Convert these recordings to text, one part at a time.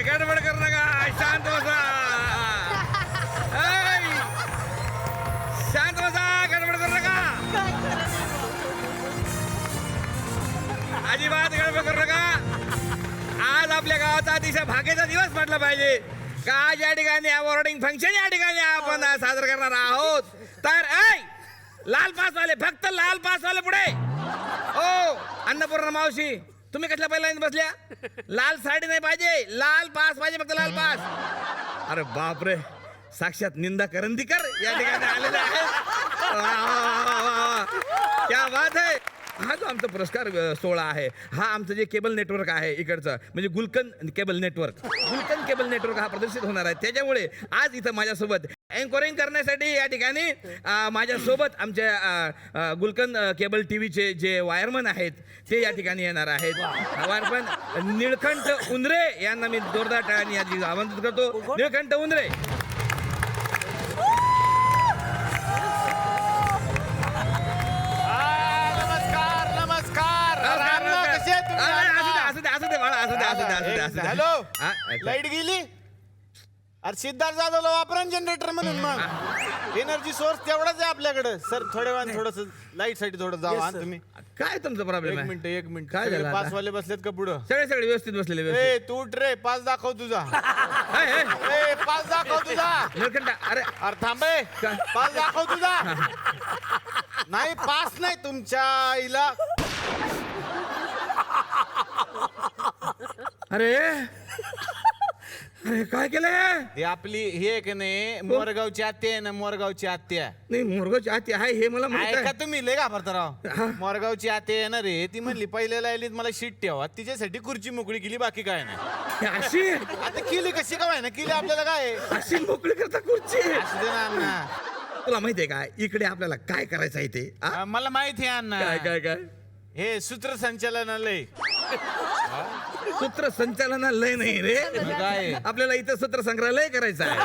गडबड करू नका, शांत बसा. ऐ, शांत बसा, गडबड करू नका, अजिबात गडबड करू नका. आज आपल्या गावाचा अतिशय भाग्याचा दिवस म्हटला पाहिजे का आज या ठिकाणी अवॉर्डिंग फंक्शन या ठिकाणी आपण सादर करणार आहोत. तर ऐ लाल पासवाले, फक्त लाल पासवाले पुढे. ओ अन्नपूर्णा मावशी, तुम्ही कसल्या पहिल्या बसल्या? लाल साडी नाही पाहिजे, लाल पास पाहिजे, फक्त लाल पास. अरे बापरे, साक्षात निंदा करंदीकर या ठिकाणी आलेले आहेत. क्या बात आहे. हा जो आमचा पुरस्कार सोहळा आहे, हा आमचं जे केबल नेटवर्क आहे इकडचं, म्हणजे गुलकन केबल नेटवर्क हा प्रदर्शित होणार आहे. त्याच्यामुळे आज इथं माझ्यासोबत अँकरिंग करण्यासाठी या ठिकाणी माझ्यासोबत आमच्या गुलकन केबल टीव्हीचे जे वायरमन आहेत ते या ठिकाणी येणार आहेत. वायरमन निळकंठ उंदरे यांना मी जोरदार टाळ्यांनी याची आमंत्रित करतो. निळकंठ उंदरे. हॅलो, लाईट गेली? अरे सिद्धार्थ जाधवला वापरा जनरेटर म्हणून. मग एनर्जी सोर्स तेवढाच आहे आपल्याकडे. सर थोड्या वेळानं थोडस लाईट साठी थोडं जावा तुम्ही. काय तुमचा प्रॉब्लेम आहे? एक मिनिट काय झालं? पाचवाले बसलेत का पुढं? सगळे व्यवस्थित बसलेले. ए तू उठ रे, पाच दाखव तुझा. ए पाच दाखव तुझा. निळकंठ, अरे अरे थांबे, पाच दाखव तुझा. नाही पास नाही तुमच्या आईला. अरे अरे काय केलंय? हे आपली हे की नाही मोरगावची आत्या आहे ना, मोरगावची आत्या. नाही, मोरगावची आती आहे हे मला माहित ऐका आहे. तुम्ही लय घाबरता राव. हा. मोरगावची आत्या आहे ना रे, ती म्हणली पहिल्या लायलीत मला शीट ठेवा, तिच्यासाठी खुर्ची मोकळी केली, बाकी काय नाही. अशी आता केली कशी काय ना केली, आपल्याला काय अशी मोकळी करता खुर्ची. असू दे ना अण्णा. तुला माहितीये का इकडे आपल्याला काय करायचं आहे ते? आ? मला माहिती आहे अण्णा. काय काय काय हे सूत्रसंचालनालय. सूत्रसंचालनालय नाही रे, काय आपल्याला इथं सूत्र संग्रहालय करायचं आहे.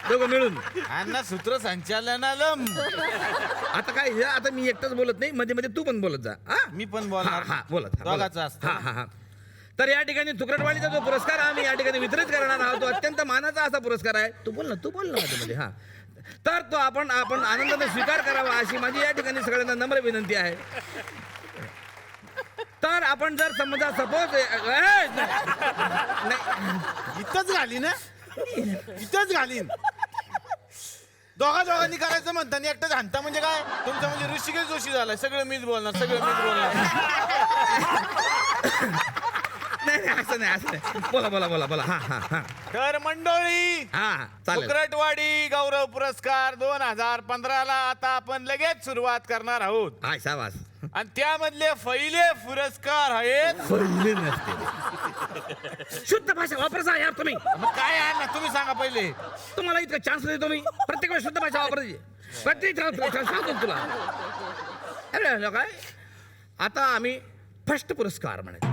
दोघं मिळून. अण्णा सूत्रसंचालनालम. आता काय हे, आता मी एकटाच बोलत नाही, मध्ये मध्ये तू पण बोलत जा. हा? मी पण हा बोलणार. हा बोलत हा, बोलत. दोघाचं असतं. हा हा हा. तर या ठिकाणी तुकडवाडीचा जो पुरस्कार आम्ही या ठिकाणी वितरित करणार आहोत, तो अत्यंत मानाचा असा पुरस्कार आहे. तू बोल ना मध्ये. हा, तर तो आपण आनंदाने स्वीकार करावा अशी माझी या ठिकाणी सगळ्यांना नम्र विनंती आहे. तर आपण जर समजा सपोज इथंच घालीन ना, इथंच घालीन. दोघांनी करायचं म्हणताना एकटंच हाणता म्हणजे काय? तुमचं म्हणजे ऋषिकेश जोशी झालाय. सगळं मीच बोलणार, सगळं मीच बोलणार. नाही असं नाही. बोला. हा हा हा तर मंडळी, हा चालेल. तुकडवाडी गौरव पुरस्कार 2015ला आता आपण लगेच सुरुवात करणार आहोत. हाय शाबास. आणि त्यामधले पहिले पुरस्कार आहेत. पहिले नसते. शुद्ध भाषा वापरसा यार तुम्ही. मग काय आहे ना, तुम्ही सांगा पहिले. तुम्हाला इतका चान्स देतो मी, प्रत्येक वेळेस शुद्ध भाषा वापरायची. प्रत्येक सांगतो तुला. अरे काय, आता आम्ही फर्स्ट पुरस्कार म्हणायचं.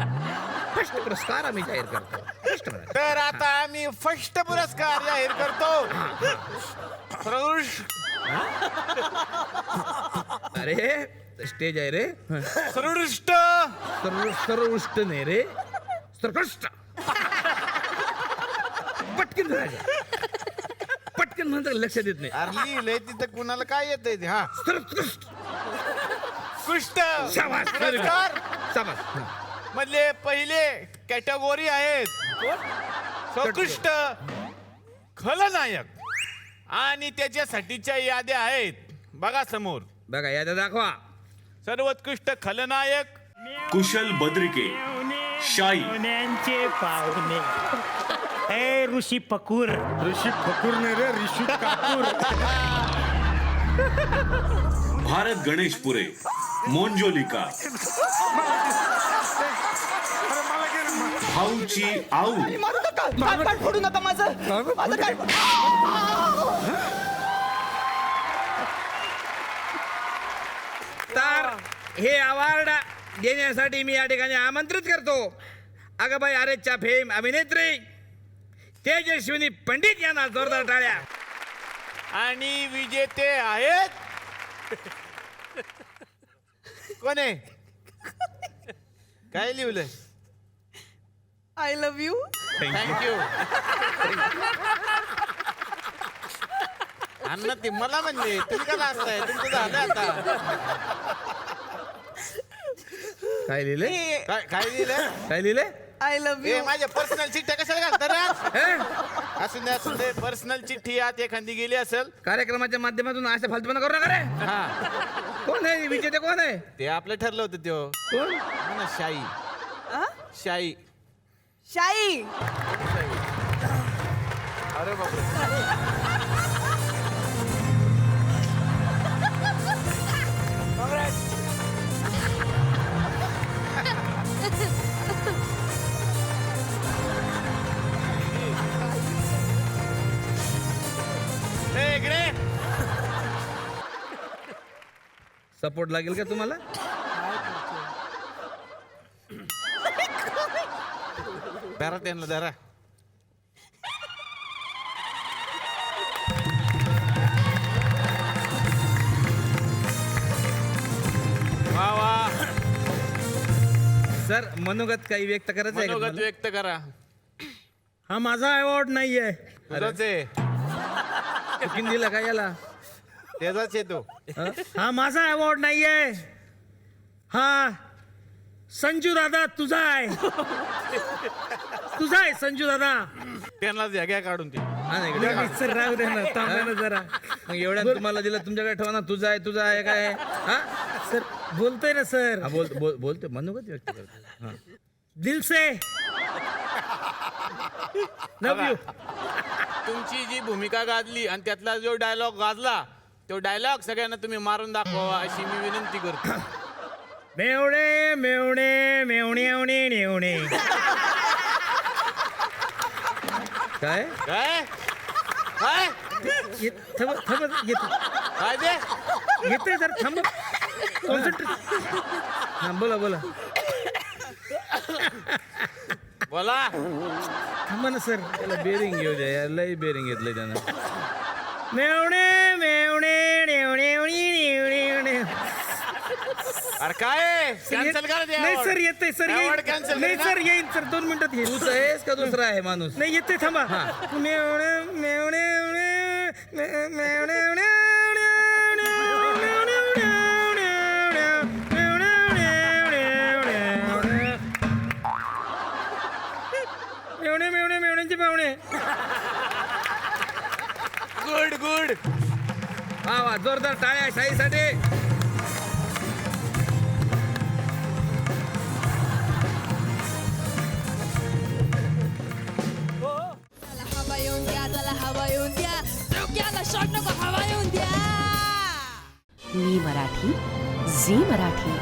फर्स्ट पुरस्कार आम्ही जाहीर करतो. फर्स्ट म्हणायचं. तर आता आम्ही फर्स्ट पुरस्कार जाहीर करतो. अरे स्टेज आहे रे. सर्वोत्कृष्ट सर्वोत्कृष्ट नाही रे, सर्वोत्कृष्ट. पटकन म्हणतात, लक्ष देत नाही. अरे लिहिलंय तिथं, कुणाला काय येतंय ते. हा, सर्वोत्कृष्ट. उत्कृष्ट शाबास. पुरस्कार शाबास. मधले पहिले कॅटेगोरी आहेत सर्वोत्कृष्ट खलनायक, आणि त्याच्यासाठीच्या याद्या आहेत. बघा समोर, बघा याद्या दाखवा. सर्वोत्कृष्ट खलनायक कुशल बद्रिके, शाई, पाहुणे ए ऋषी फकूर. ऋषी फकूर नाही रे, ऋषी कापूर. भारत गणेशपुरे, मोंजोलिका, भाऊची आऊ, फोडू नका माझं काय. तर हे अवॉर्ड देण्यासाठी मी या ठिकाणी आमंत्रित करतो अगबाई आरेच्या फेम अभिनेत्री तेजस्विनी पंडित यांना जोरदार टाळ्या. आणि विजेते आहेत कोण आहे? काय लिहिलंय? I love you. थँक्यू. अण्णा ती मला म्हणले तुम्ही का असताय तुमचं झालं आता. काय लिहिले काय काय लिहिलंय. काय लिहिले आय लव्ह ए यू. माझ्या पर्सनल चिठ्ठ्या कशाला घालता रे. असू दे पर्सनल चिठ्ठी आत एखादी गेली असेल. कार्यक्रमाच्या माध्यमातून अशा फालतूपणा करू नका रे. हा कोण आहे विजेते कोण आहे ते आपलं ठरलं होतं त्यो कोण हा ना, शाई शाई. शाई. अरे बापरे. ए, इकडे. सपोर्ट लागेल का तुम्हाला धरा त्यांना धरा. वा वा. सर मनोगत काही व्यक्त करायचं आहे का मनोगत तुम्हाला? व्यक्त करा. हा माझा अवॉर्ड नाहीये. तुझाच आहे. चुकीन दिला का याला त्याचाच आहे तो. हा माझा अवॉर्ड नाहीये. हा संजू दादा तुझा आहे. तुझा आहे संजू दादा. त्यांना द्या घ्या काढून ते. हा नाही का? सर राहू दे ना थांबा ना जरा. मग एवढ्या तुम्हाला दिलं तुमच्याकडे ठेवा ना तुझा आहे काय हा सर बोलतोय ना सर. हा, बोलते मनोगत व्यक्त करतो हा. दिल से लव यू. तुमची जी भूमिका गाजली आणि त्यातला जो डायलॉग गाजला तो डायलॉग सगळ्यांना तुम्ही मारून दाखवा अशी मी विनंती करतो. मेवणे मेवणे मेवणे नेवणे. काय काय काय काय ते. येते जर थांब. हा बोला बोला. थांबा ना सर. त्याला बेरिंग घेऊ द्या यार लई बेरिंग घेतलंय त्यानं मेवणे मेवणे नेवणे नेवणे. अरे काय कॅन्सल करा ते नाही award. सर येते सर Award येईल. cancel नाही करा. सर येईल सर 2 मिनिटात येईल. तूच आहेस का दुसरा आहे माणूस नाही येते थांबा. मेवणे मेवणे मेवणे मेवणे मेवणे मेवणे मेवण्यांचे पाहुणे. Good good. वा जोरदार टाळ्या शाहीसाठी हवा येऊन द्या त्याला हवा येऊन द्या डोक्याला शॉट नको हवा येऊन द्या. मी मराठी झी मराठी.